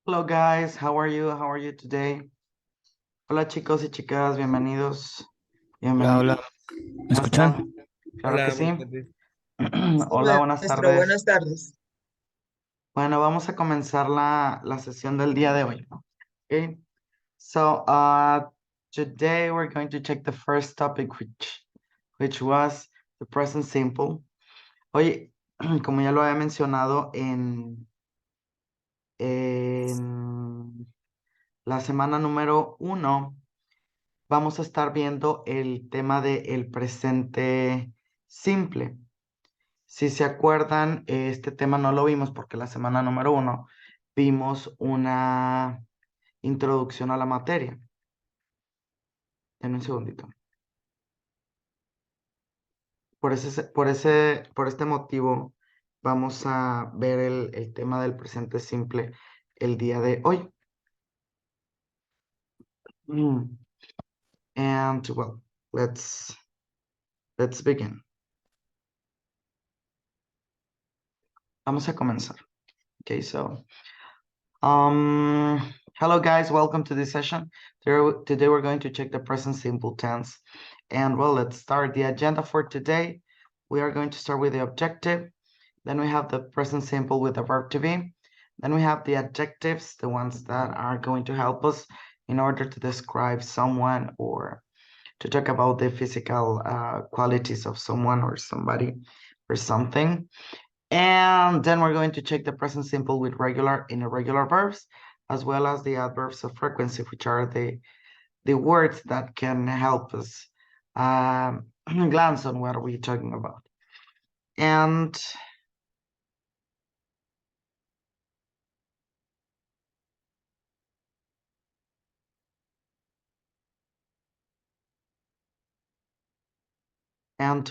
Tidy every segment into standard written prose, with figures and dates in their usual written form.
Hello guys, how are you? How are you today? Hola chicos y chicas, bienvenidos. Hola, Bienvenidos. hola. ¿Me ¿Cómo escuchan? están? Claro que Hola, sí. buenas tardes. Sí, Hola, buenas maestro, tardes. buenas tardes. Bueno, vamos a comenzar la sesión del día de hoy. Okay. So, today we're going to check the first topic, which was the present simple. Oye, como ya lo había mencionado en la semana número 1, vamos a estar viendo el tema del presente simple. Si se acuerdan, este tema no lo vimos porque la semana número 1 vimos una introducción a la materia. Denme un segundito. Por este motivo, vamos a ver el tema del presente simple el día de hoy. And well, let's begin. Vamos a comenzar. Okay, so hello guys, welcome to this session. Today we're going to check the present simple tense. And well, let's start the agenda for today. We are going to start with the objective. Then we have the present simple with the verb to be. Then we have the adjectives, the ones that are going to help us in order to describe someone or to talk about the physical qualities of someone or somebody or something. And then we're going to check the present simple with regular and irregular verbs, as well as the adverbs of frequency, which are the words that can help us glance on what we're talking about. And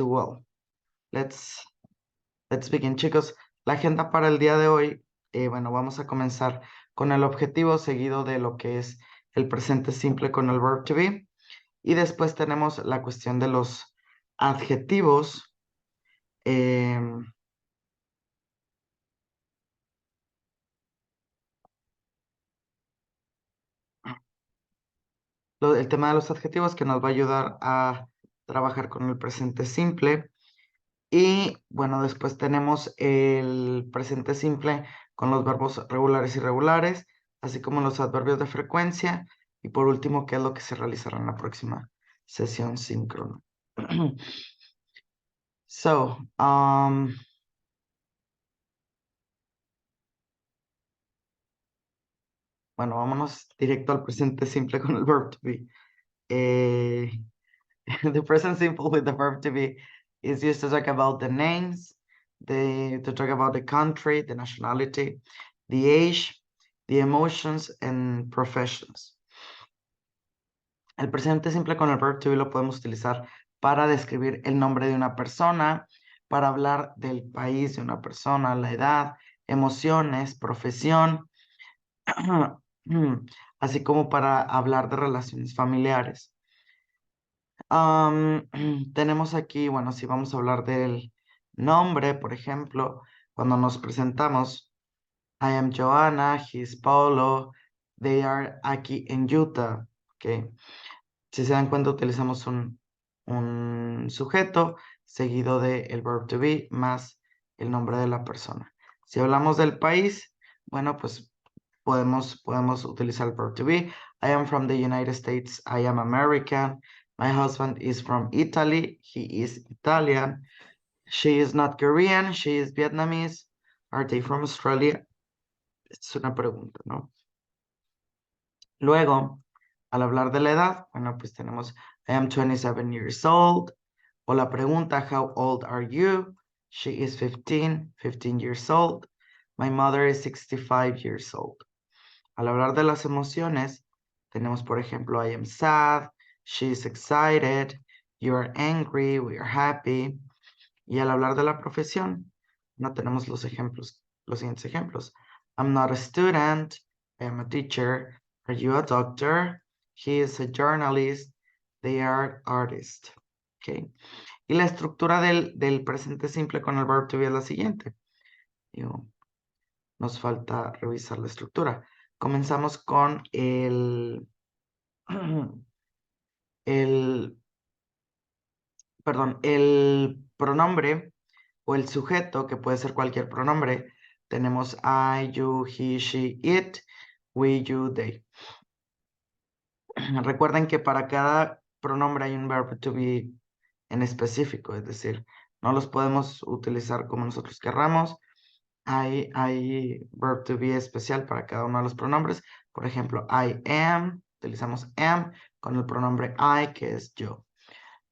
well, let's begin, chicos. La agenda para el día de hoy, bueno, vamos a comenzar con el objetivo seguido de lo que es el presente simple con el verb to be. Y después tenemos la cuestión de los adjetivos. El tema de los adjetivos que nos va a ayudar a trabajar con el presente simple. Y bueno, después tenemos el presente simple con los verbos regulares y irregulares, así como los adverbios de frecuencia. Y por último, ¿qué es lo que se realizará en la próxima sesión síncrona? So, bueno, vámonos directo al presente simple con el verb to be. The present simple with the verb to be is used to talk about the names, to talk about the country, the nationality, the age, the emotions, and professions. El presente simple con el verb to be lo podemos utilizar para describir el nombre de una persona, para hablar del país de una persona, la edad, emociones, profesión, así como para hablar de relaciones familiares. Tenemos aquí, bueno, si vamos a hablar del nombre, por ejemplo, cuando nos presentamos, I am Joanna, he's Paulo, they are aquí en Utah, ¿ok? Si se dan cuenta, utilizamos un sujeto seguido del verb to be más el nombre de la persona. Si hablamos del país, bueno, pues podemos utilizar el verb to be. I am from the United States. I am American. My husband is from Italy. He is Italian. She is not Korean. She is Vietnamese. Are they from Australia? Es una pregunta, ¿no? Luego, al hablar de la edad, bueno, pues tenemos I am 27 years old. O la pregunta, how old are you? She is 15 years old. My mother is 65 years old. Al hablar de las emociones, tenemos, por ejemplo, I am sad, she is excited, you are angry, we are happy. Y al hablar de la profesión, no tenemos los siguientes ejemplos. I'm not a student, I am a teacher. Are you a doctor? He is a journalist, they are artists. Okay. Y la estructura del presente simple con el verb to be es la siguiente. Digo, nos falta revisar la estructura. comenzamos con el pronombre o el sujeto, que puede ser cualquier pronombre. Tenemos I, you, he, she, it, we, you, they. Recuerden que para cada pronombre hay un verbo to be en específico, es decir, no los podemos utilizar como nosotros querramos. Hay verb to be especial para cada uno de los pronombres. Por ejemplo, I am, utilizamos am con el pronombre I, que es yo.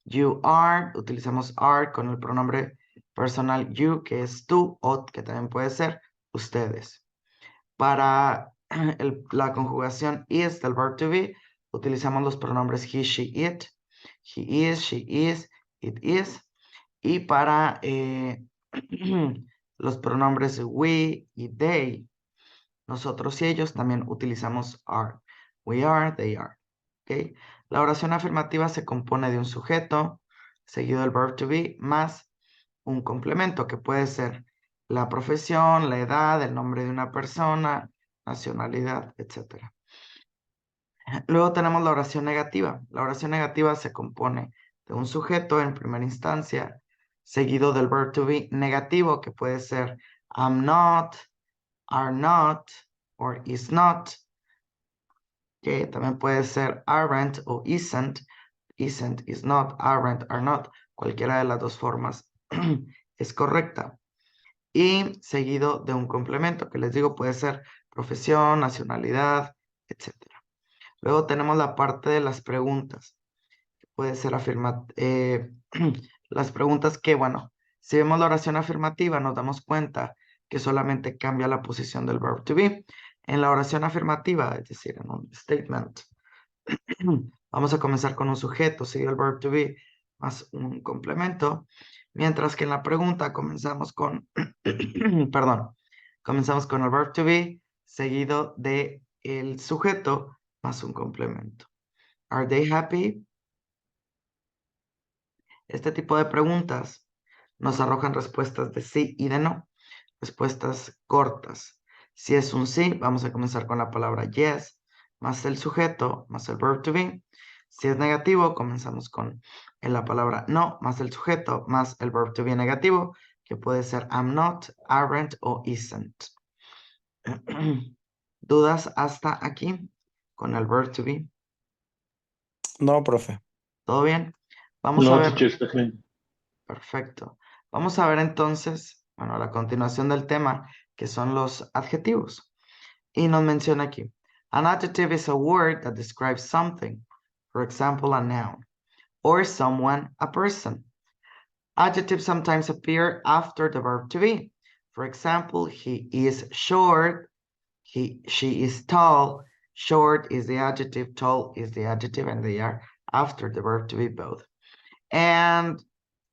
You are, utilizamos are con el pronombre personal you, que es tú, o que también puede ser ustedes. Para la conjugación is del verb to be, utilizamos los pronombres he, she, it. He is, she is, it is. Y para los pronombres we y they, nosotros y ellos también utilizamos are. We are, they are. ¿Okay? La oración afirmativa se compone de un sujeto, seguido del verb to be, más un complemento que puede ser la profesión, la edad, el nombre de una persona, nacionalidad, etc. Luego tenemos la oración negativa. La oración negativa se compone de un sujeto en primera instancia, seguido del verb to be negativo, que puede ser I'm not, are not, or is not, que también puede ser aren't o isn't. Isn't, is not, aren't, are not. Cualquiera de las dos formas es correcta. Y seguido de un complemento, que les digo puede ser profesión, nacionalidad, etc. Luego tenemos la parte de las preguntas. Puede ser las preguntas que, bueno, si vemos la oración afirmativa nos damos cuenta que solamente cambia la posición del verb to be. En la oración afirmativa, es decir, en un statement, vamos a comenzar con un sujeto, seguido el verb to be, más un complemento, mientras que en la pregunta comenzamos con, perdón, comenzamos con el verb to be, seguido de el sujeto, más un complemento. Are they happy? Este tipo de preguntas nos arrojan respuestas de sí y de no, respuestas cortas. Si es un sí, vamos a comenzar con la palabra yes, más el sujeto, más el verb to be. Si es negativo, comenzamos con la palabra no, más el sujeto, más el verb to be negativo, que puede ser I'm not, aren't o isn't. ¿Dudas hasta aquí con el verb to be? No, profe. ¿Todo bien? Vamos a No, ver. teacher, está bien. Perfecto. Vamos a ver entonces, bueno, la continuación del tema, que son los adjetivos. Y nos menciona aquí, an adjective is a word that describes something, for example, a noun, or someone, a person. Adjectives sometimes appear after the verb to be. For example, he is short, she is tall, short is the adjective, tall is the adjective, and they are after the verb to be both. And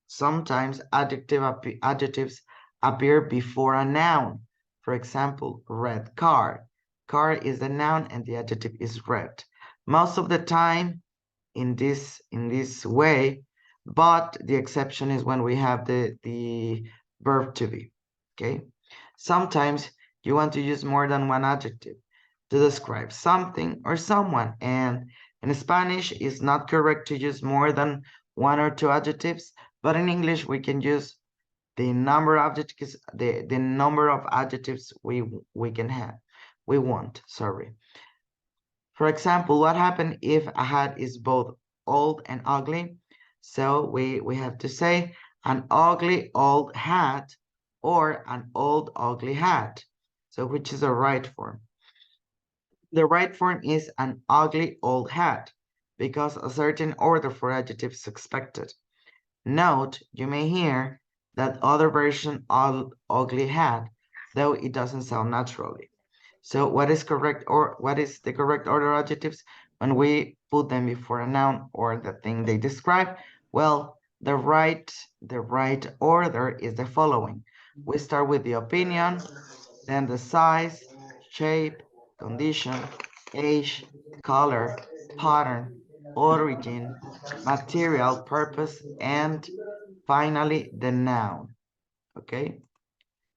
sometimes adjectives appear before a noun. For example, red car. Car is the noun and the adjective is red. Most of the time in this way, but the exception is when we have the verb to be. Okay. Sometimes you want to use more than one adjective to describe something or someone, and in Spanish it's not correct to use more than one or two adjectives, but in English we can use the number of adjectives, the number of adjectives we can have, we want, sorry. For example, what happens if a hat is both old and ugly? So we have to say an ugly old hat or an old ugly hat. So which is the right form? The right form is an ugly old hat because a certain order for adjectives is expected. Note, you may hear that other version of ugly hat, though it doesn't sound naturally. So what is correct, or what is the correct order of adjectives when we put them before a noun or the thing they describe? Well, the right order is the following. We start with the opinion, then the size, shape, condition, age, color, pattern, origin, material, purpose, and finally the noun. Okay,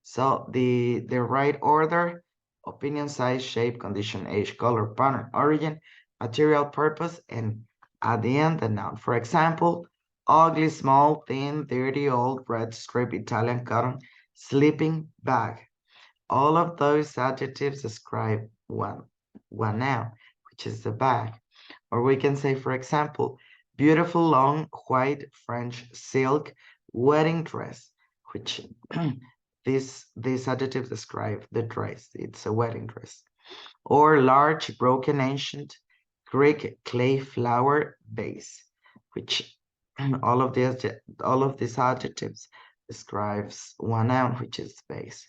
so the right order opinion, size, shape, condition, age, color, pattern, origin, material, purpose, and at the end, the noun. For example, ugly, small, thin, dirty, old, red, strip, Italian, cotton, sleeping bag. All of those adjectives describe one noun, which is the bag. Or we can say, for example, beautiful, long, white, French silk wedding dress, which these adjectives describe the dress. It's a wedding dress. Or large, broken, ancient Greek clay flower vase, which all of these adjectives describes one noun, which is vase.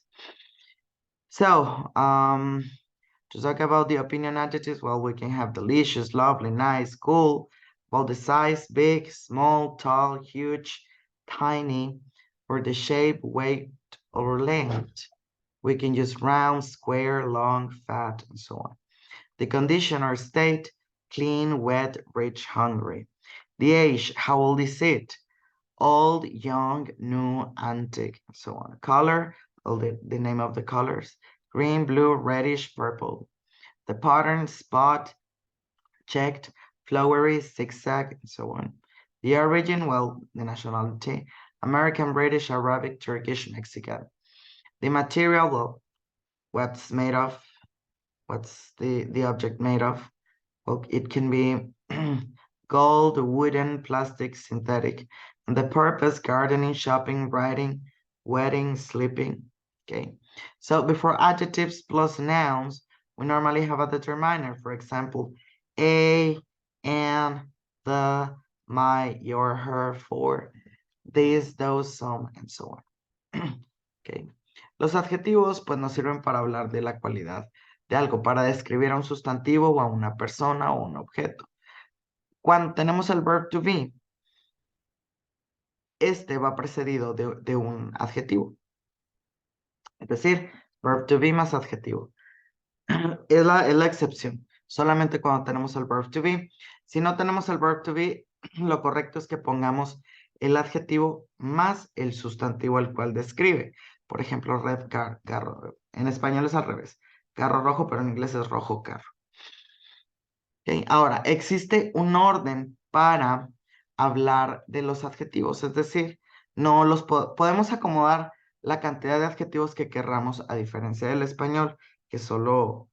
So, to talk about the opinion adjectives, well, we can have delicious, lovely, nice, cool. Well, the size, big, small, tall, huge, tiny, or the shape, weight, or length. We can use round, square, long, fat, and so on. The condition or state, clean, wet, rich, hungry. The age, how old is it? Old, young, new, antique, and so on. Color, all the name of the colors. Green, blue, reddish, purple. The pattern, spot, checked, flowery, zigzag, and so on. The origin, well, the nationality, American, British, Arabic, Turkish, Mexican. The material, well, what's made of, what's the object made of? Well, it can be gold, wooden, plastic, synthetic. And the purpose, gardening, shopping, writing, wedding, sleeping. Okay. So before adjectives plus nouns, we normally have a determiner. For example, a, and, the, my, your, her, for, this, those, some, and so on. Okay. Los adjetivos pues nos sirven para hablar de la cualidad de algo, para describir a un sustantivo o a una persona o un objeto. Cuando tenemos el verb to be, este va precedido de un adjetivo. Es decir, verb to be más adjetivo. Es la excepción. Solamente cuando tenemos el verb to be. Si no tenemos el verb to be, lo correcto es que pongamos el adjetivo más el sustantivo al cual describe. Por ejemplo, red car, carro. En español es al revés. Carro rojo, pero en inglés es rojo carro. Okay. Ahora, existe un orden para hablar de los adjetivos, es decir, no los podemos acomodar la cantidad de adjetivos que querramos, a diferencia del español, que solo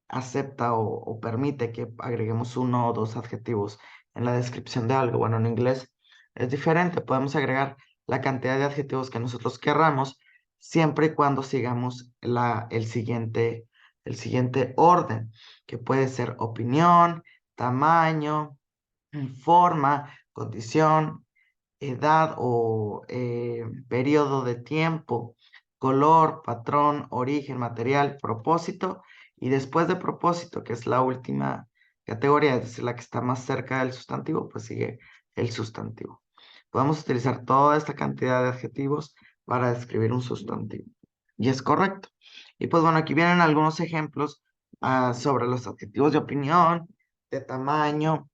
acepta o permite que agreguemos uno o dos adjetivos en la descripción de algo. Bueno, en inglés es diferente, podemos agregar la cantidad de adjetivos que nosotros querramos, siempre y cuando sigamos el siguiente orden, que puede ser opinión, tamaño, forma, condición, edad o periodo de tiempo, color, patrón, origen, material, propósito, y después de propósito, que es la última categoría, es decir, la que está más cerca del sustantivo, pues sigue el sustantivo. Podemos utilizar toda esta cantidad de adjetivos para describir un sustantivo. Y es correcto. Y pues bueno, aquí vienen algunos ejemplos sobre los adjetivos de opinión, de tamaño,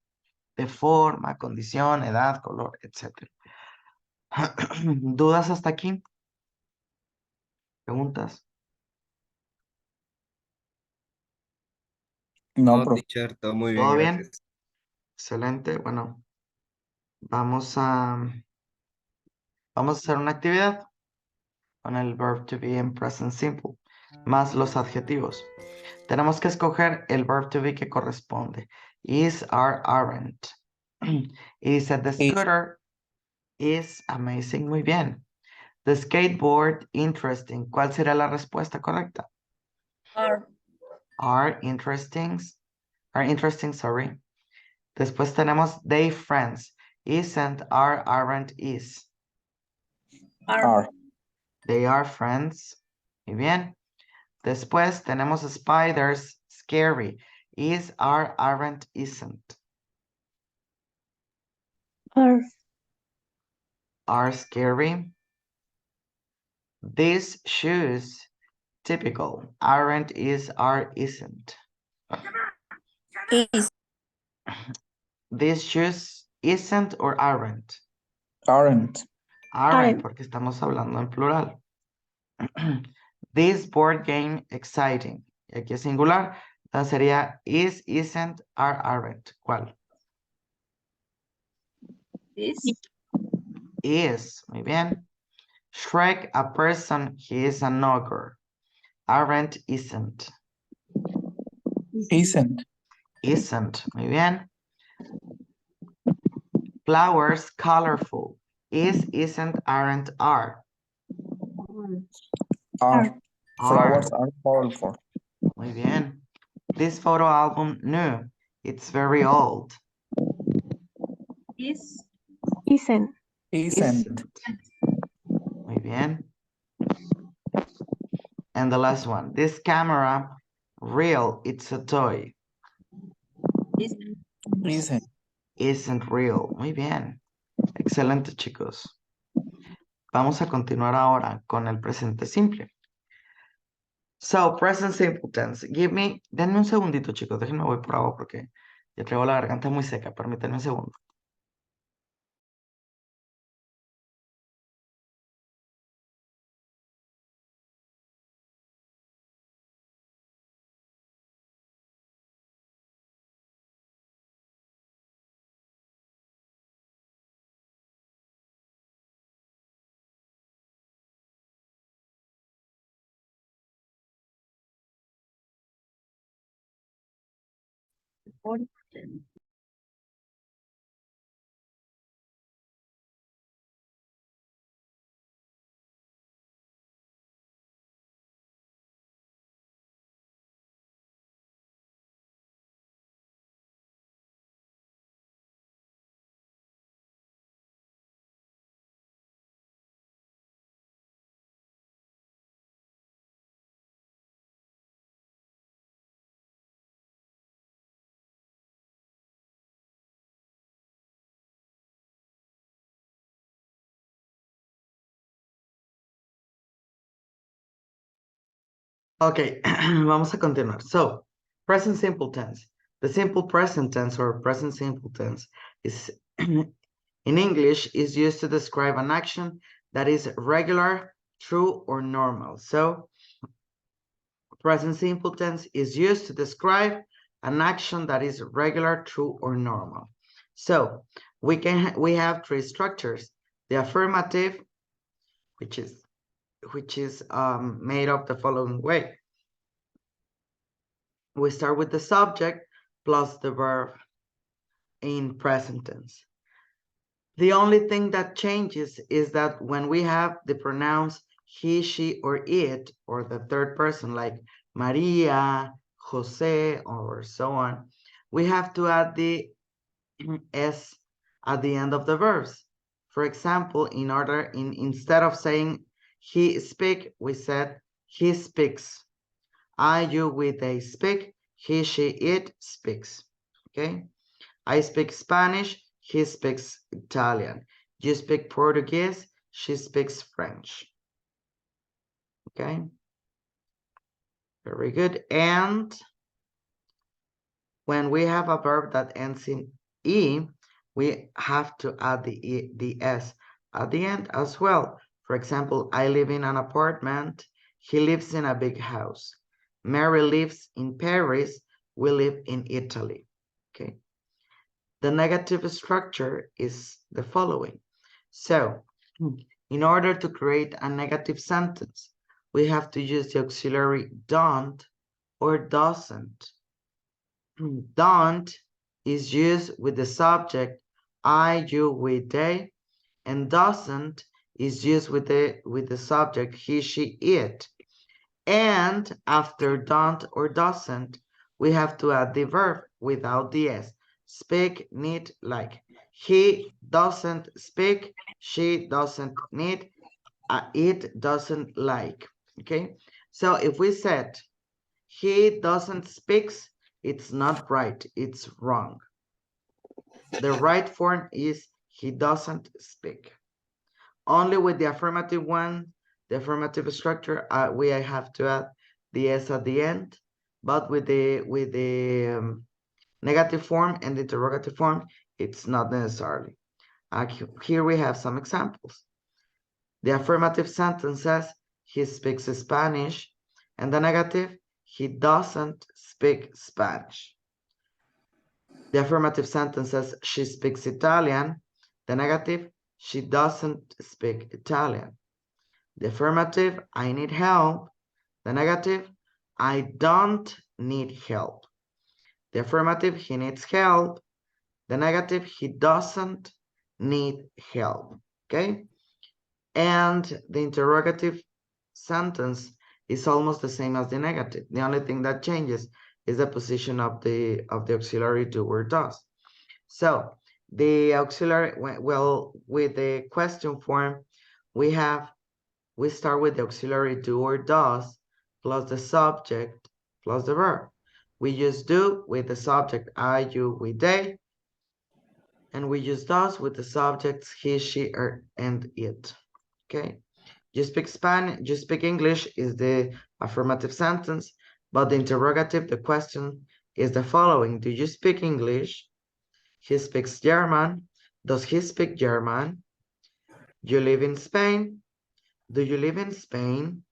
de forma, condición, edad, color, etc. ¿Dudas hasta aquí? ¿Preguntas? No, No, profe. teacher, todo muy bien, ¿Todo bien? gracias. Excelente. Bueno, vamos a hacer una actividad con el verb to be en present simple, más los adjetivos. Tenemos que escoger el verb to be que corresponde. Is, are, aren't. Y dice, the Is. scooter is amazing. Muy bien. The skateboard, interesting. ¿Cuál será la respuesta correcta? Are interesting, sorry. Después tenemos they friends. Isn't, are, aren't, is. Are. They are friends. Muy bien. Después tenemos spiders, scary. Is, are, aren't, isn't. Are scary. These shoes, typical. Aren't, is, are, isn't. Is. These shoes isn't or aren't. Aren't. Aren't, porque estamos hablando en plural. This board game exciting. y aquí es singular, entonces sería is, isn't, are, aren't. ¿Cuál? Is, muy bien. Shrek, a person, he is an ogre. Aren't, isn't. Isn't. Isn't, muy bien. Flowers, colorful. Is, isn't, aren't, are. Are. Flowers Are. are colorful. Muy bien. This photo album, new. It's very old. Isn't. Isn't. Muy bien. And the last one. This camera, real. It's a toy. Isn't. Isn't real. Muy bien. Excelente, chicos. Vamos a continuar ahora con el presente simple. So, present simple tense. Denme un segundito, chicos. Déjenme voy por agua porque ya traigo la garganta muy seca. Permítanme un segundo. Okay, vamos a continuar. So, present simple tense. The simple present tense or present simple tense is, in English, is used to describe an action that is regular, true, or normal. So, present simple tense is used to describe an action that is regular, true, or normal. So, we have three structures. The affirmative, which is made up the following way. We start with the subject plus the verb in present tense. The only thing that changes is that when we have the pronouns he, she, or it, or the third person like Maria, Jose, or so on, we have to add the s at the end of the verbs. For example, instead of saying he speak, we said he speaks. I, you, we, they speak. He, she, it speaks. Okay. I speak Spanish. He speaks Italian. You speak Portuguese. She speaks French. Okay. Very good. And when we have a verb that ends in E, we have to add the S at the end as well. For example, I live in an apartment. He lives in a big house. Mary lives in Paris. We live in Italy. Okay. The negative structure is the following. So, in order to create a negative sentence, we have to use the auxiliary don't or doesn't. Don't is used with the subject I, you, we, they, and doesn't is used with the subject he, she, it. And after don't or doesn't, we have to add the verb without the s. Speak, need, like. He doesn't speak, she doesn't need, it doesn't like. Okay, so if we said he doesn't speaks, it's not right, it's wrong. The right form is he doesn't speak. Only with the affirmative one, the affirmative structure, we have to add the s at the end, but with the negative form and the interrogative form, it's not necessarily. Here we have some examples. The affirmative sentence says he speaks Spanish, and the negative, he doesn't speak Spanish. The affirmative sentence says she speaks Italian. The negative, she doesn't speak Italian. The affirmative, I need help. The negative, I don't need help. The affirmative, he needs help. The negative, he doesn't need help. Okay? And the interrogative sentence is almost the same as the negative. The only thing that changes is the position of the auxiliary do or does. So the auxiliary, well, with the question form, we start with the auxiliary do or does plus the subject plus the verb. We use do with the subject I, you, we, they, and we use does with the subjects he, she, her, and it. Okay. You speak Spanish, you speak English is the affirmative sentence, but the interrogative, the question, is the following. Do you speak English? He speaks German. Does he speak German? You live in Spain? Do you live in Spain?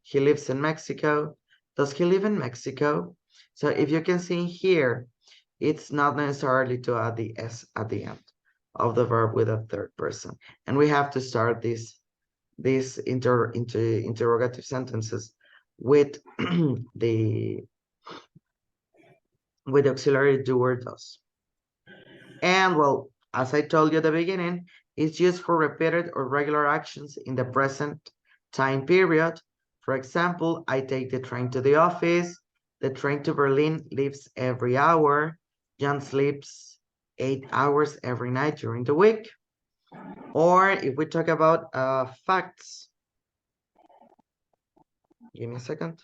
He lives in Mexico. Does he live in Mexico? So if you can see here, it's not necessarily to add the S at the end of the verb with a third person. And we have to start these interrogative sentences with the auxiliary do or does. And well, as I told you at the beginning, it's used for repeated or regular actions in the present time period. For example, I take the train to the office. The train to Berlin leaves every hour. John sleeps 8 hours every night during the week. Or if we talk about facts, give me a second.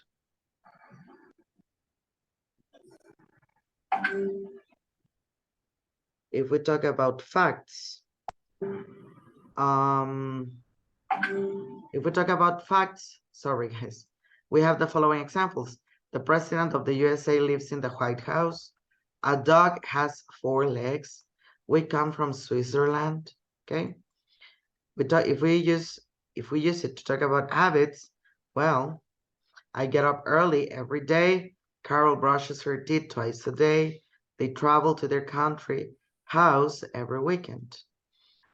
If we talk about facts, sorry guys, we have the following examples. The president of the USA lives in the White House. A dog has 4 legs. We come from Switzerland. Okay. If we use it to talk about habits, well, I get up early every day. Carol brushes her teeth twice a day. They travel to their country house every weekend.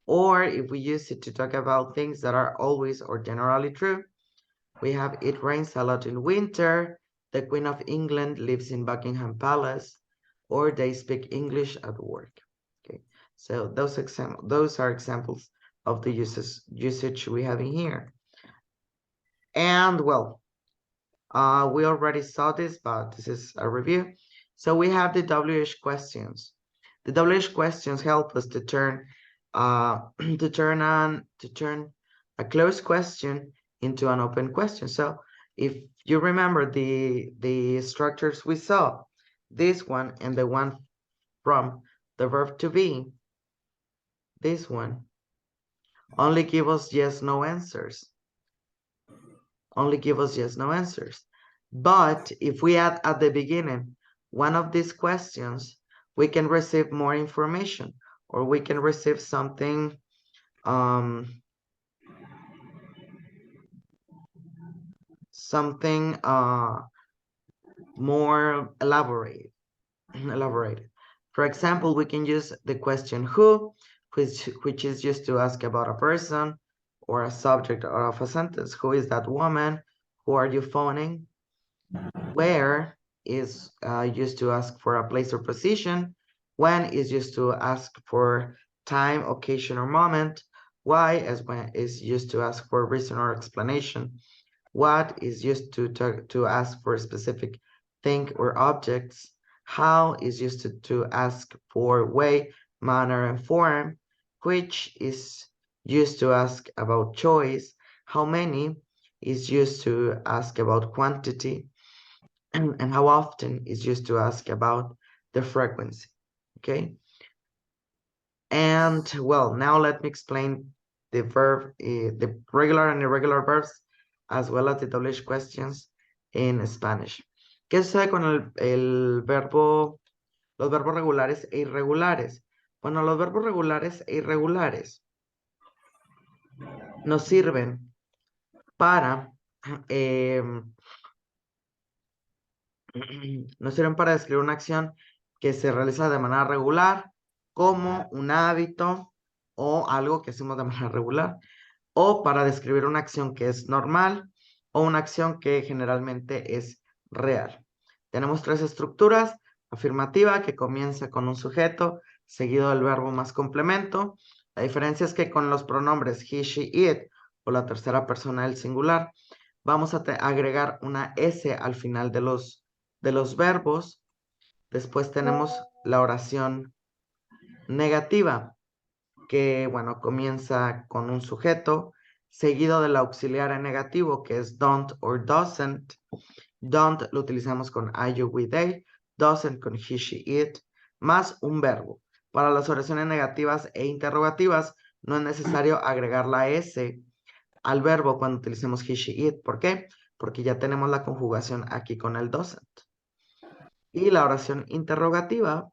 Or if we use it to talk about things that are always or generally true, we have it rains a lot in winter, the Queen of England lives in Buckingham Palace, or they speak English at work. Okay, so those are examples of the usage we have in here. And well, we already saw this, but this is a review. So we have the WH questions. The WH questions help us to turn to turn a closed question into an open question. So if you remember the structures we saw, this one and the one from the verb to be, this one only give us yes, no answers. Only give us yes, no answers. But if we add at the beginning one of these questions, we can receive more information, or we can receive something more elaborated. For example, we can use the question who, which is used to ask about a person or a subject of a sentence. Who is that woman? Who are you phoning? Where is used to ask for a place or position. When is used to ask for time, occasion, or moment. Why is used to ask for reason or explanation. What is used to ask for a specific thing or objects. How is used to ask for way, manner, and form. Which is used to ask about choice. How many is used to ask about quantity. And how often is used to ask about the frequency. Okay. And well, now let me explain the verb, the regular and irregular verbs, as well as the WH questions in Spanish. ¿Qué sucede con los verbos regulares e irregulares? Bueno, los verbos regulares e irregulares nos sirven para nos sirven para describir una acción que se realiza de manera regular, como un hábito o algo que hacemos de manera regular, o para describir una acción que es normal o una acción que generalmente es real. Tenemos tres estructuras: afirmativa, que comienza con un sujeto, seguido del verbo más complemento. La diferencia es que con los pronombres he, she, it, o la tercera persona del singular, vamos a agregar una S al final de los verbos. Después tenemos la oración negativa, que, bueno, comienza con un sujeto, seguido del auxiliar en negativo, que es don't or doesn't. Don't lo utilizamos con I, you, we, they. Doesn't con he, she, it, más un verbo. Para las oraciones negativas e interrogativas, no es necesario agregar la S al verbo cuando utilicemos he, she, it. ¿Por qué? Porque ya tenemos la conjugación aquí con el doesn't. Y la oración interrogativa,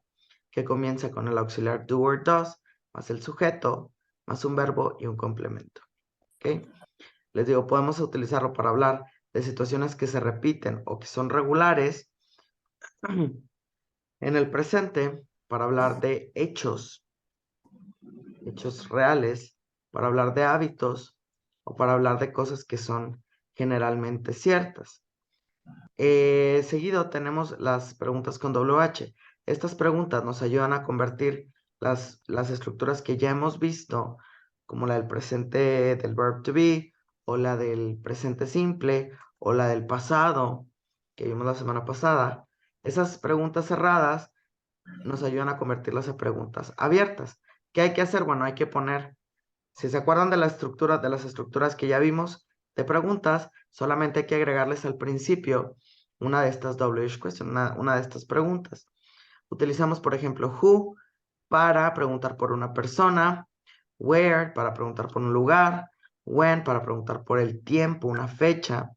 que comienza con el auxiliar do or does, más el sujeto, más un verbo y un complemento. ¿Ok? Les digo, podemos utilizarlo para hablar de situaciones que se repiten o que son regulares. En el presente, para hablar de hechos reales, para hablar de hábitos o para hablar de cosas que son generalmente ciertas. Seguido tenemos las preguntas con WH. Estas preguntas nos ayudan a convertir las estructuras que ya hemos visto, como la del presente del verb to be, o la del presente simple, o la del pasado, que vimos la semana pasada. Esas preguntas cerradas nos ayudan a convertirlas a preguntas abiertas. ¿Qué hay que hacer? Bueno, hay que poner, si se acuerdan de la estructura, de las estructuras que ya vimos de preguntas, solamente hay que agregarles al principio una de estas WH questions, una de estas preguntas. Utilizamos, por ejemplo, who para preguntar por una persona, where para preguntar por un lugar, when para preguntar por el tiempo, una fecha,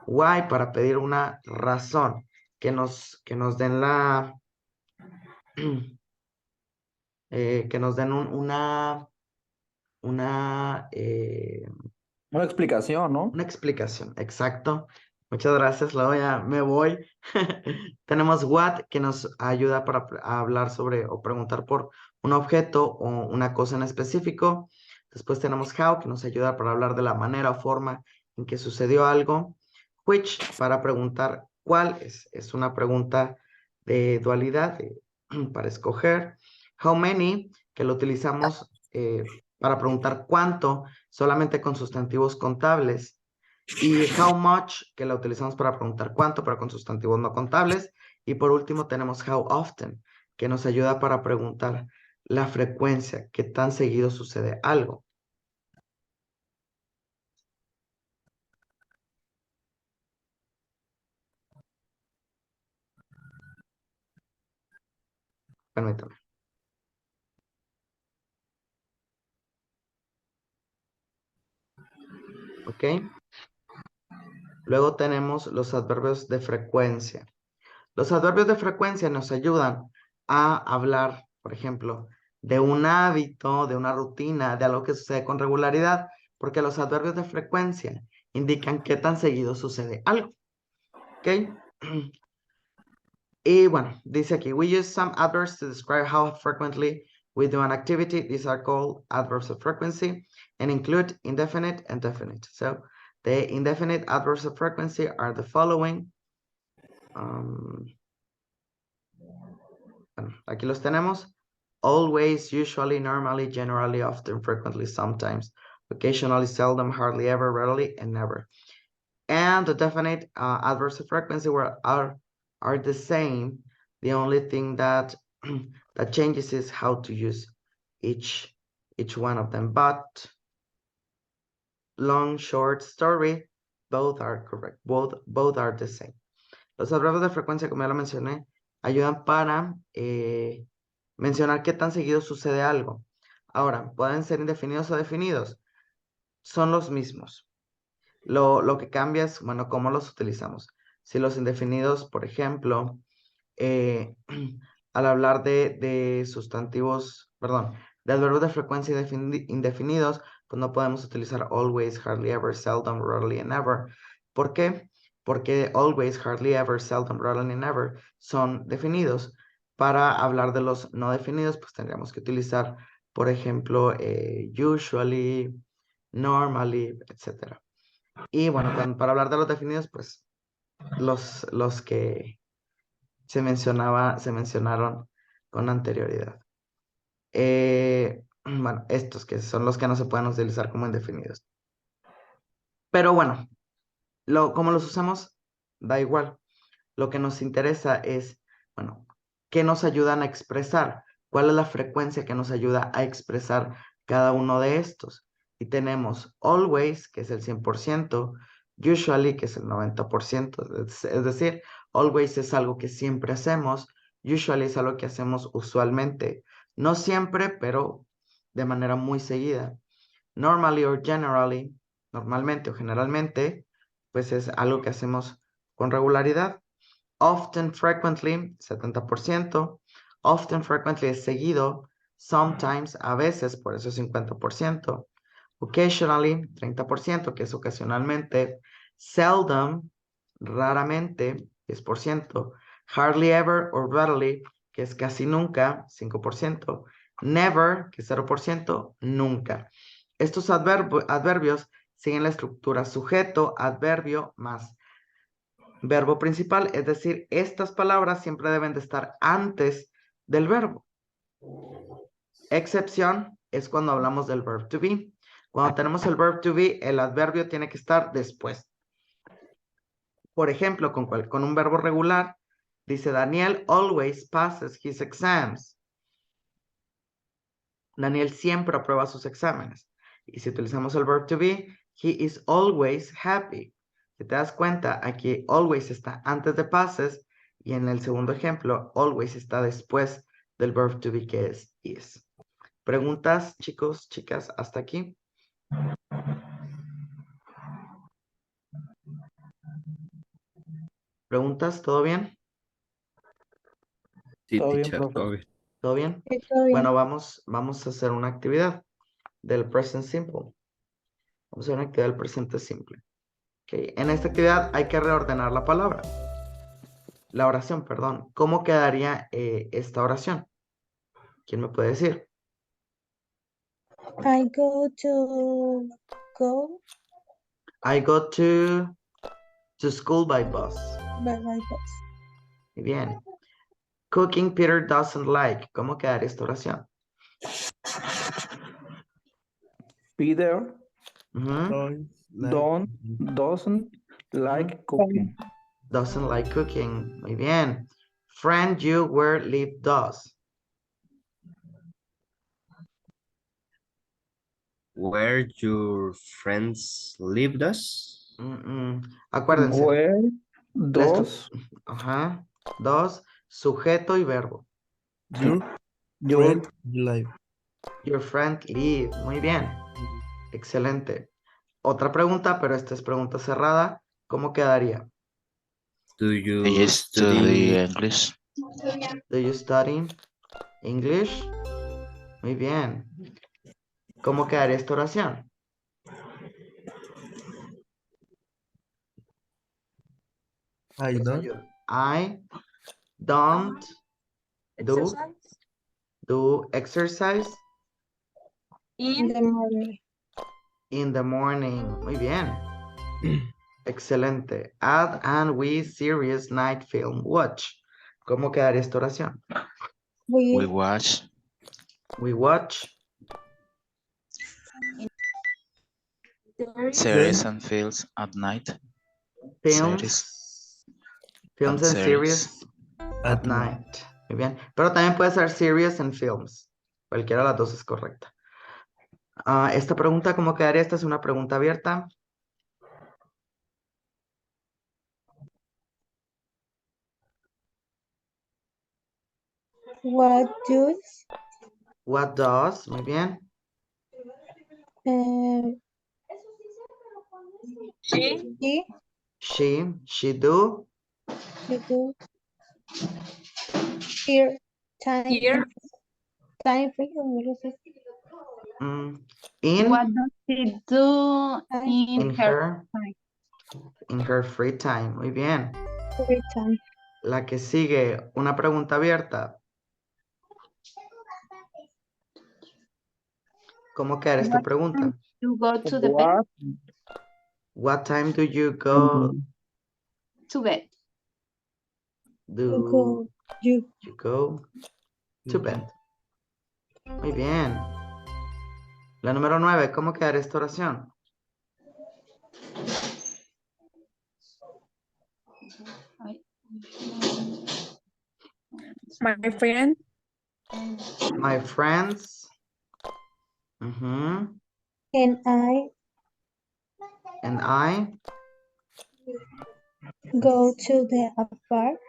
why para pedir una razón, que nos den la, que nos den una, Una explicación, ¿no? una explicación, exacto. Muchas gracias, Laura. Me voy. Tenemos what, que nos ayuda para hablar sobre o preguntar por un objeto o una cosa en específico. Después tenemos how, que nos ayuda para hablar de la manera o forma en que sucedió algo. Which, para preguntar cuál es una pregunta de dualidad, para escoger. How many, que lo utilizamos para preguntar cuánto, solamente con sustantivos contables. Y how much, que la utilizamos para preguntar cuánto, pero con sustantivos no contables. Y por último tenemos how often, que nos ayuda para preguntar la frecuencia, qué tan seguido sucede algo. Permítame. ¿Ok? Luego tenemos los adverbios de frecuencia. Los adverbios de frecuencia nos ayudan a hablar, por ejemplo, de un hábito, de una rutina, de algo que sucede con regularidad, porque los adverbios de frecuencia indican qué tan seguido sucede algo. ¿Ok? Y bueno, dice aquí, we use some adverbs to describe how frequently we do an activity. These are called adverbs of frequency and include indefinite and definite. So the indefinite adverbs of frequency are the following. Bueno, aquí los tenemos. Always, usually, normally, generally, often, frequently, sometimes, occasionally, seldom, hardly ever, rarely, and never. And the definite adverbs of frequency are the same. The only thing that that changes is how to use each one of them. But long, short story, both are correct. Both are the same. Los adverbios de frecuencia, como ya lo mencioné, ayudan para mencionar qué tan seguido sucede algo. Ahora, pueden ser indefinidos o definidos. Son los mismos. Lo que cambia es, bueno, cómo los utilizamos. Si los indefinidos, por ejemplo, al hablar de sustantivos, perdón, de adverbios de frecuencia indefinidos, pues no podemos utilizar always, hardly ever, seldom, rarely, and never. ¿Por qué? porque always, hardly ever, seldom, rarely, never son definidos. Para hablar de los no definidos, pues tendríamos que utilizar, por ejemplo, usually, normally, etc. Y bueno, para hablar de los definidos, pues los que se mencionaron con anterioridad. Bueno, estos que son los que no se pueden utilizar como indefinidos. Pero bueno, como los usamos, da igual. Lo que nos interesa es, bueno, ¿qué nos ayudan a expresar? ¿Cuál es la frecuencia que nos ayuda a expresar cada uno de estos? Y tenemos always, que es el 100%, usually, que es el 90%, es decir, always es algo que siempre hacemos, usually es algo que hacemos usualmente, no siempre, pero de manera muy seguida. Normally or generally, normalmente o generalmente, pues es algo que hacemos con regularidad. Often, frequently, 70%. Often, frequently es seguido. Sometimes, a veces, por eso es 50%. Occasionally, 30%, que es ocasionalmente. Seldom, raramente, 10%. Hardly ever or rarely, que es casi nunca, 5%. Never, que es 0%, nunca. Estos adverbios siguen la estructura sujeto, adverbio, más verbo principal, es decir, estas palabras siempre deben de estar antes del verbo. Excepción es cuando hablamos del verb to be. Cuando tenemos el verb to be, el adverbio tiene que estar después. Por ejemplo, con un verbo regular, dice Daniel always passes his exams. Daniel siempre aprueba sus exámenes. Y si utilizamos el verb to be, he is always happy. Si te das cuenta, aquí always está antes de passes y en el segundo ejemplo, always está después del verb to be que es is. ¿Preguntas, chicos, chicas, hasta aquí? ¿Preguntas? ¿Todo bien? Sí, Todo bien, teacher, profe. todo bien. ¿Todo bien? Está bien. Bueno, vamos a hacer una actividad del present simple. Vamos a hacer una actividad del presente simple. Okay. En esta actividad hay que reordenar la oración, perdón. ¿Cómo quedaría esta oración? ¿Quién me puede decir? I go to go I go to school by bus. by my bus. Muy bien. Cooking Peter doesn't like. ¿Cómo quedaría esta oración? Peter Ujú. doesn't like cooking. Doesn't like cooking. Muy bien. Friend you where live does. Where your friends lived us? Acuérdense. Where La does Ajá. Dos, sujeto y verbo. your Your friend live. Muy bien. Excelente. Otra pregunta, pero esta es pregunta cerrada. ¿Cómo quedaría? Do Do you you study study? English? Do you study English? Muy bien. ¿Cómo quedaría esta oración? I Les don't. ayudo. I don't do exercise In the morning. in the morning. Muy bien. Excelente. Add and we serious night film watch. ¿Cómo quedaría esta oración? We We watch We watch series and films at night. films and and series. series at night. Muy bien. Pero también puede ser series and films. Cualquiera de las dos es correcta. Esta pregunta, ¿cómo quedaría? Esta es una pregunta abierta. what does What does? Muy bien. she She do. do here time time In What does she do in in her her time? In her free time. Muy bien. Free time. La que sigue, una pregunta abierta. ¿Cómo queda esta pregunta? You go to the bed. What? What time do you go To bed. do You you go to bed? Muy bien. La número 9, ¿cómo queda esta oración? My friend. My friends. Mhm. and And I go to the park.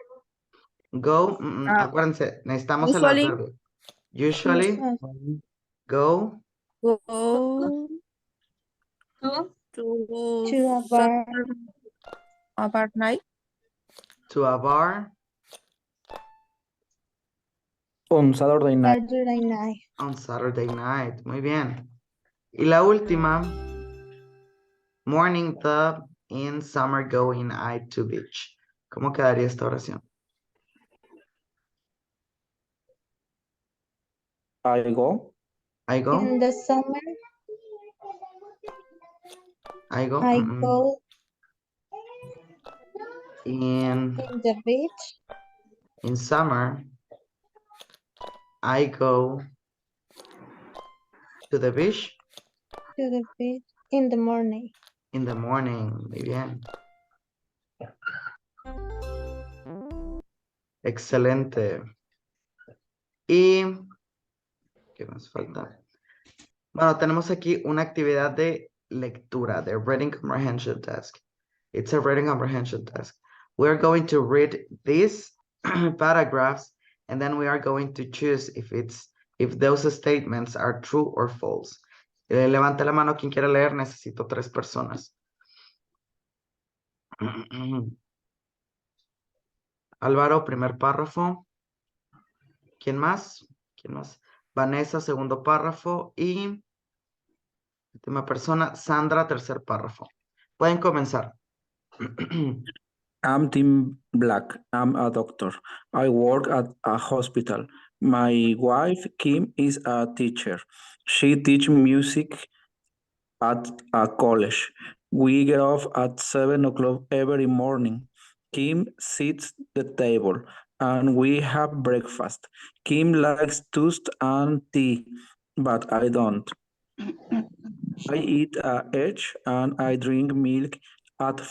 go. Acuérdense, necesitamos el usually- adverbio. Usually go Go to To a bar. a bar night. to a bar On Saturday night. Saturday night. on Saturday night. Muy bien. Y la última. Morning the in summer going I to beach. ¿Cómo quedaría esta oración? I go. I go. In the summer, I go. I go In the beach. in summer, I go to the beach To the beach in the morning. in the morning. Muy bien. Excelente. Y ¿qué nos falta? Bueno, tenemos aquí una actividad de lectura, de reading comprehension task. It's a reading comprehension task. We're going to read these paragraphs and then we are going to choose if those statements are true or false. Levante la mano quien quiera leer, necesito 3 personas. Álvaro, primer párrafo. ¿Quién más? ¿Quién más? Vanessa, segundo párrafo. Y última persona, Sandra, tercer párrafo. Pueden comenzar. I'm Tim Black. I'm a doctor. I work at a hospital. My wife, Kim, is a teacher. She teaches music at a college. We get off at 7 o'clock every morning. Kim sits the table and we have breakfast. Kim likes toast and tea, but I don't. I eat eggs and I drink milk at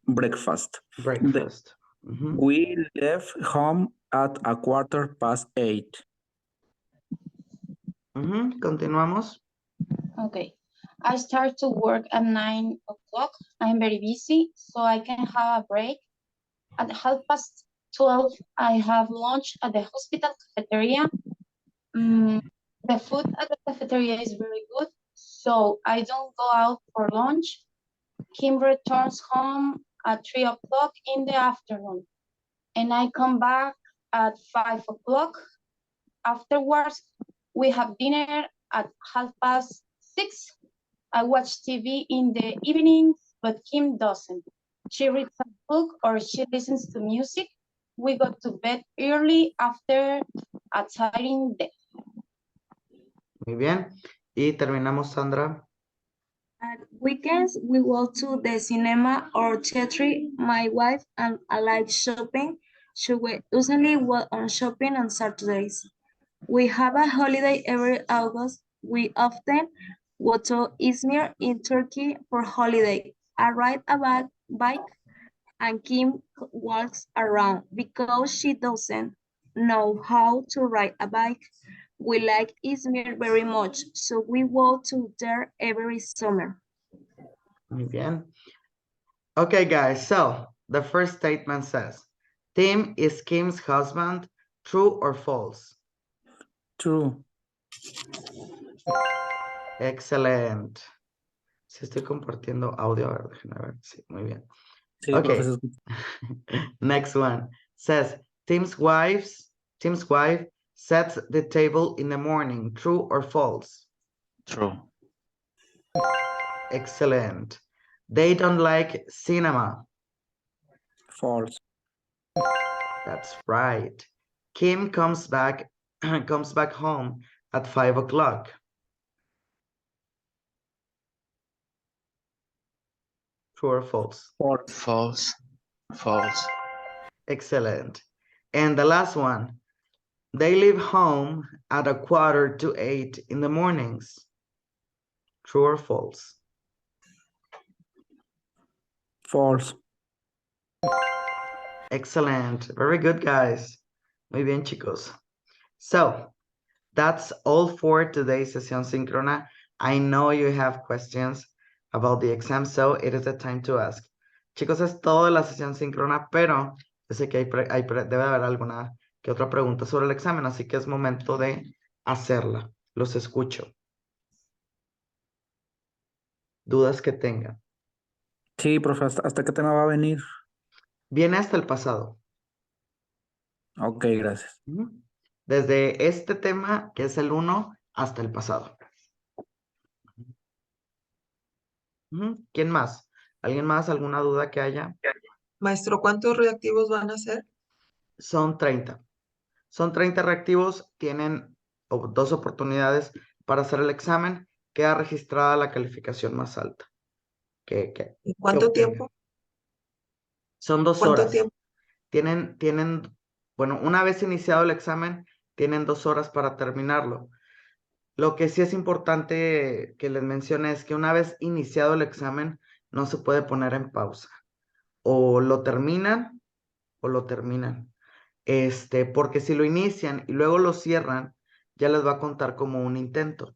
breakfast. Breakfast. Mhm. We left home at 8:15. Continuamos. Okay. I start to work at 9 o'clock. I'm very busy, so I can have a break. At 12:30, I have lunch at the hospital cafeteria. The food at the cafeteria is very good, so I don't go out for lunch. Kim returns home at 3 o'clock in the afternoon, and I come back at 5 o'clock. Afterwards, we have dinner at 6:30. I watch TV in the evenings, but Kim doesn't. She reads a book or she listens to music. We go to bed early after a tiring day. Muy bien. Y terminamos, Sandra. At weekends, we go to the cinema or theater. My wife and I like shopping. So we usually go on shopping on Saturdays. We have a holiday every August. We often go to Izmir in Turkey for holiday. I ride a bike and Kim walks around because she doesn't know how to ride a bike. We like Izmir very much, so we go to there every summer. Muy bien. Okay, guys, so the first statement says, Tim is Kim's husband, true or false? True. Excellent. Si estoy compartiendo audio, a ver, déjenme ver. Sí, muy bien. Sí, Okay. profe, se escucha. Next one says, Tim's wife sets the table in the morning, true or false? True. Excellent. They don't like cinema. False. That's right. Kim comes back comes back home at 5 o'clock. True or false? False. False. False. Excellent. And the last one. They leave home at 7:45 in the mornings. True or false? False. Excellent. Very good, guys. Muy bien, chicos. So, that's all for today's Sesión Sincrona. I know you have questions about the exam, so it is the time to ask. Chicos, es todo de la Sesión Sincrona, pero yo sé que debe haber alguna que otra pregunta sobre el examen, así que es momento de hacerla. Los escucho. Dudas que tengan. Sí, profe, ¿hasta qué tema va a venir? Viene hasta el pasado. Ok, gracias. Desde este tema, que es el 1, hasta el pasado. ¿Quién más? ¿Alguien más? ¿Alguna duda que haya? Maestro, ¿cuántos reactivos van a hacer? Son 30. Son 30 reactivos, tienen 2 oportunidades para hacer el examen. Queda registrada la calificación más alta. ¿Y cuánto tiempo? Son 2 ¿Cuánto horas. tiempo? Bueno, una vez iniciado el examen, tienen 2 horas para terminarlo. Lo que sí es importante que les mencione es que una vez iniciado el examen, no se puede poner en pausa. O lo terminan o lo terminan. Porque si lo inician y luego lo cierran, ya les va a contar como un intento.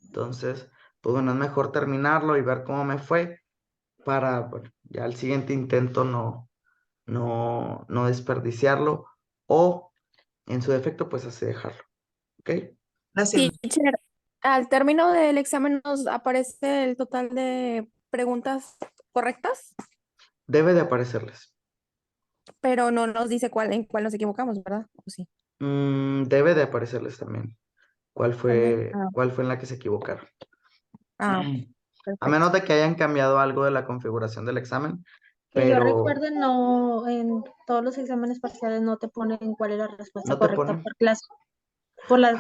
Entonces, pues bueno, es mejor terminarlo y ver cómo me fue para, bueno, ya el siguiente intento no desperdiciarlo o en su defecto, pues así dejarlo. ¿Ok? Gracias. Teacher, al término del examen nos aparece el total de preguntas correctas, Debe de aparecerles. pero no nos dice en cuál nos equivocamos, ¿verdad? ¿O sí? Debe de aparecerles también. ¿Cuál También. fue en la que se equivocaron? Ah, A perfecto. menos de que hayan cambiado algo de la configuración del examen, Que yo pero recuerde, no, en todos los exámenes parciales no te ponen cuál es la respuesta no te correcta ponen. por clase,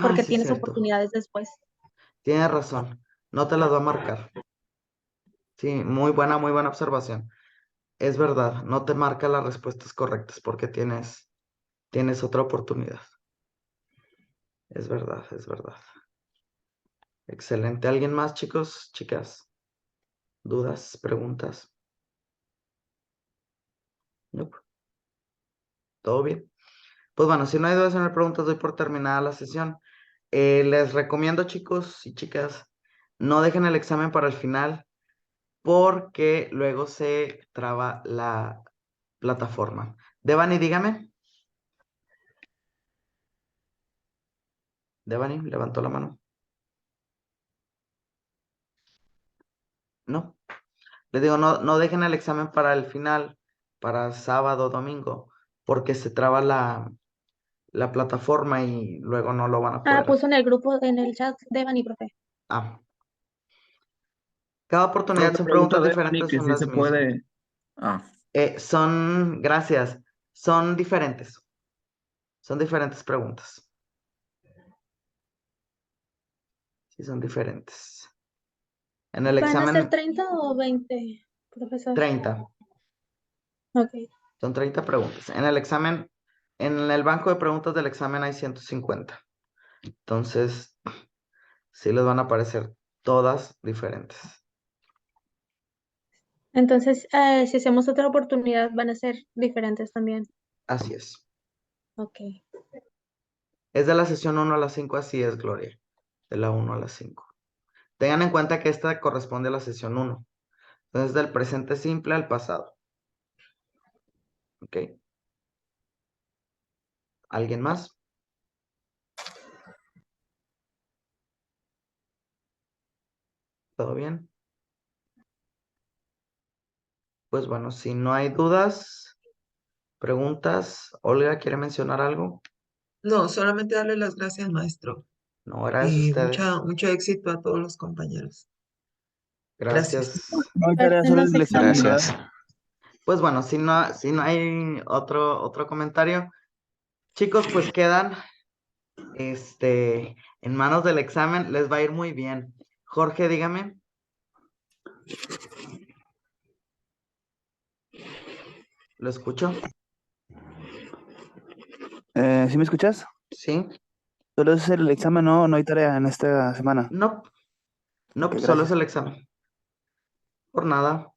porque Sí, tienes cierto. oportunidades después. Tienes razón. No te las va a marcar. Sí, muy buena observación. Es verdad, no te marca las respuestas correctas porque tienes otra oportunidad. Es verdad, es verdad. Excelente. ¿Alguien más, chicos, chicas? ¿Dudas, preguntas? Nope. ¿Todo bien? Pues bueno, si no hay dudas, no hay preguntas, doy por terminada la sesión. Les recomiendo, chicos y chicas, no dejen el examen para el final porque luego se traba la plataforma. Devani, dígame. Devani, levantó la mano. No. Les digo, no dejen el examen para el final, para sábado, domingo, porque se traba la plataforma y luego no lo van a poder Puso hacer. en el grupo, en el chat de Bani, profe. Cada oportunidad Profe, son pregunta preguntas de Devani diferentes, que son si las se mismas. puede. Gracias, son diferentes. Son diferentes preguntas. Sí, son diferentes. En el ¿Van a ser examen 30 o 20, profesor? 30. Ok. Son 30 preguntas. En el examen, en el banco de preguntas del examen hay 150. Entonces, sí les van a aparecer todas diferentes. Entonces, si hacemos otra oportunidad, van a ser diferentes también. Así es. Ok. Es de la sesión 1 a la 5, así es, Gloria. De la 1 a la 5. Tengan en cuenta que esta corresponde a la sesión 1. Entonces, del presente simple al pasado. ¿Ok? ¿Alguien más? ¿Todo bien? Pues bueno, si no hay dudas, preguntas, Olga, ¿quiere mencionar algo? No, solamente darle las gracias, maestro. No, gracias a Y ustedes. mucho éxito a todos los compañeros. Gracias. No hay tarea, Suerte en solo los el examen, ¿verdad? Gracias. Pues bueno, si no hay otro comentario, chicos, pues quedan en manos del examen. Les va a ir muy bien. Jorge, dígame. ¿Lo escucho? ¿Sí me escuchas? Sí. Solo es el examen, no hay tarea en esta semana. No, no, Ok, solo es gracias. el examen. Por nada.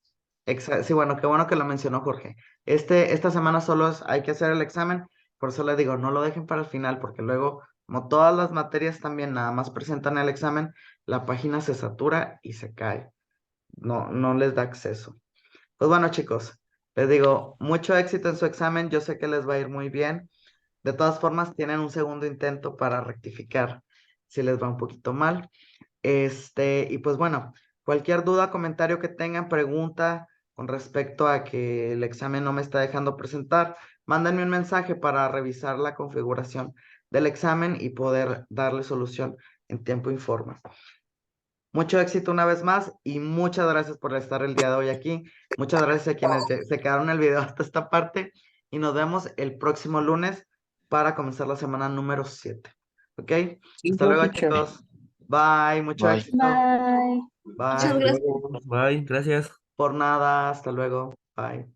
Sí, bueno, qué bueno que lo mencionó Jorge. Esta semana solo hay que hacer el examen, por eso le digo, no lo dejen para el final, porque luego, como todas las materias también nada más presentan el examen, la página se satura y se cae. No les da acceso. Pues bueno, chicos, les digo, mucho éxito en su examen, yo sé que les va a ir muy bien. De todas formas, tienen un segundo intento para rectificar si les va un poquito mal. Y pues bueno, cualquier duda, comentario que tengan, pregunta con respecto a que el examen no me está dejando presentar, mándenme un mensaje para revisar la configuración del examen y poder darle solución en tiempo y forma. Mucho éxito una vez más y muchas gracias por estar el día de hoy aquí. Muchas gracias a quienes se quedaron en el video hasta esta parte y nos vemos el próximo lunes para comenzar la semana número 7. ¿Ok? Hasta luego, Teacher. chicos. Bye, mucho Bye. éxito. Bye. Bye. Muchas gracias. Bye, gracias. Por nada, hasta luego. Bye.